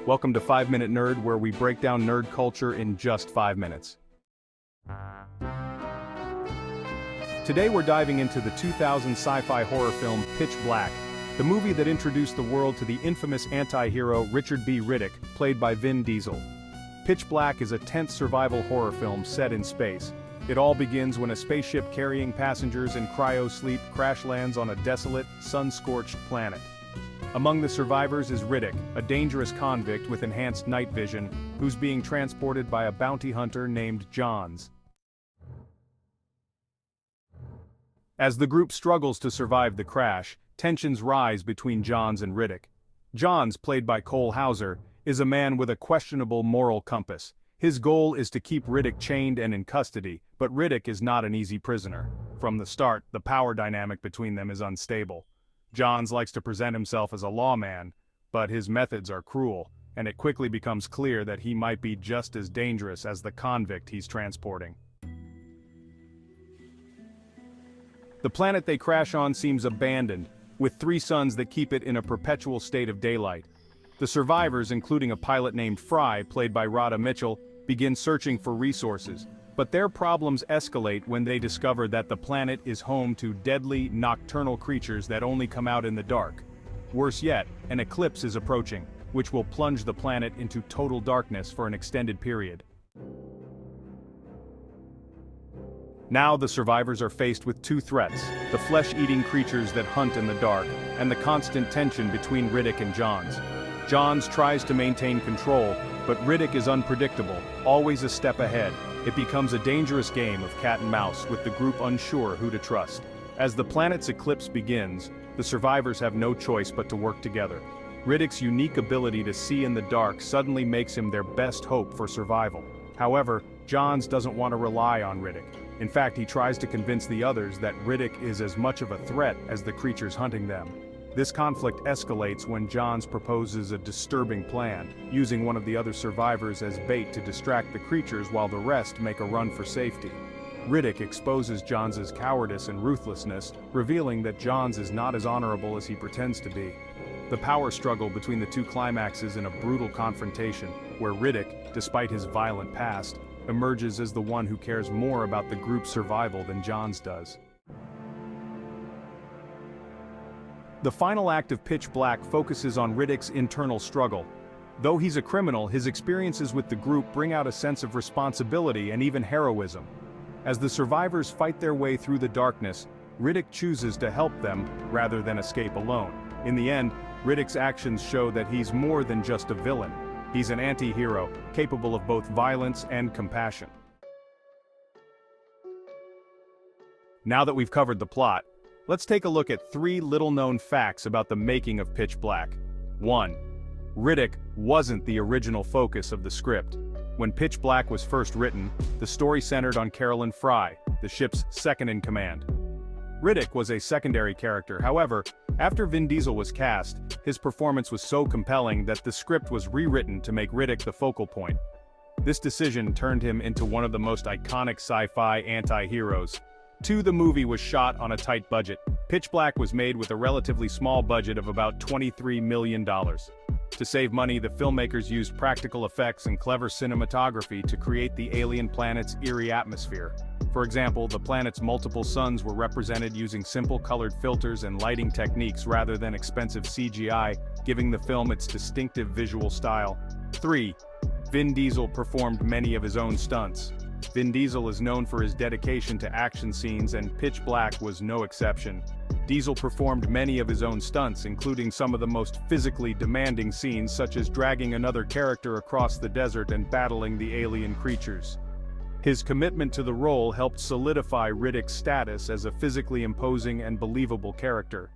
Welcome to 5 Minute Nerd, where we break down nerd culture in just 5 minutes. Today we're diving into the 2000 sci-fi horror film Pitch Black, the movie that introduced the world to the infamous anti-hero Richard B. Riddick, played by Vin Diesel. Pitch Black is a tense survival horror film set in space. It all begins when a spaceship carrying passengers in cryo-sleep crash lands on a desolate, sun-scorched planet. Among the survivors is Riddick, a dangerous convict with enhanced night vision, who's being transported by a bounty hunter named Johns. As the group struggles to survive the crash, tensions rise between Johns and Riddick. Johns, played by Cole Hauser, is a man with a questionable moral compass. His goal is to keep Riddick chained and in custody, but Riddick is not an easy prisoner. From the start, the power dynamic between them is unstable. Johns likes to present himself as a lawman, but his methods are cruel, and it quickly becomes clear that he might be just as dangerous as the convict he's transporting. The planet they crash on seems abandoned, with 3 suns that keep it in a perpetual state of daylight. The survivors, including a pilot named Fry, played by Radha Mitchell, begin searching for resources, but their problems escalate when they discover that the planet is home to deadly, nocturnal creatures that only come out in the dark. Worse yet, an eclipse is approaching, which will plunge the planet into total darkness for an extended period. Now the survivors are faced with 2 threats: the flesh-eating creatures that hunt in the dark, and the constant tension between Riddick and Johns. Johns tries to maintain control, but Riddick is unpredictable, always a step ahead. It becomes a dangerous game of cat and mouse, with the group unsure who to trust. As the planet's eclipse begins, the survivors have no choice but to work together. Riddick's unique ability to see in the dark suddenly makes him their best hope for survival. However, Johns doesn't want to rely on Riddick. In fact, he tries to convince the others that Riddick is as much of a threat as the creatures hunting them. This conflict escalates when Johns proposes a disturbing plan, using one of the other survivors as bait to distract the creatures while the rest make a run for safety. Riddick exposes Johns' cowardice and ruthlessness, revealing that Johns is not as honorable as he pretends to be. The power struggle between the 2 climaxes in a brutal confrontation, where Riddick, despite his violent past, emerges as the one who cares more about the group's survival than Johns does. The final act of Pitch Black focuses on Riddick's internal struggle. Though he's a criminal, his experiences with the group bring out a sense of responsibility and even heroism. As the survivors fight their way through the darkness, Riddick chooses to help them rather than escape alone. In the end, Riddick's actions show that he's more than just a villain. He's an anti-hero, capable of both violence and compassion. Now that we've covered the plot, let's take a look at 3 little-known facts about the making of Pitch Black. 1. Riddick wasn't the original focus of the script. When Pitch Black was first written, the story centered on Carolyn Fry, the ship's second-in-command. Riddick was a secondary character. However, after Vin Diesel was cast, his performance was so compelling that the script was rewritten to make Riddick the focal point. This decision turned him into one of the most iconic sci-fi anti-heroes. 2. The movie was shot on a tight budget. Pitch Black was made with a relatively small budget of about $23 million. To save money, the filmmakers used practical effects and clever cinematography to create the alien planet's eerie atmosphere. For example, the planet's multiple suns were represented using simple colored filters and lighting techniques rather than expensive CGI, giving the film its distinctive visual style. 3. Vin Diesel performed many of his own stunts. Vin Diesel is known for his dedication to action scenes, and Pitch Black was no exception. Diesel performed many of his own stunts, including some of the most physically demanding scenes, such as dragging another character across the desert and battling the alien creatures. His commitment to the role helped solidify Riddick's status as a physically imposing and believable character.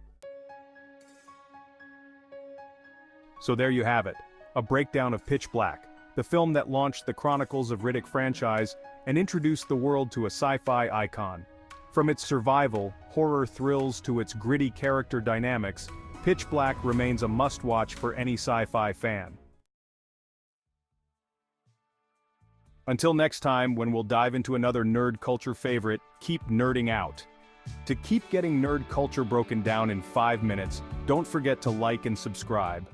So there you have it, a breakdown of Pitch Black, the film that launched the Chronicles of Riddick franchise and introduced the world to a sci-fi icon. From its survival, horror thrills to its gritty character dynamics, Pitch Black remains a must-watch for any sci-fi fan. Until next time, when we'll dive into another nerd culture favorite, keep nerding out. To keep getting nerd culture broken down in 5 minutes, don't forget to like and subscribe.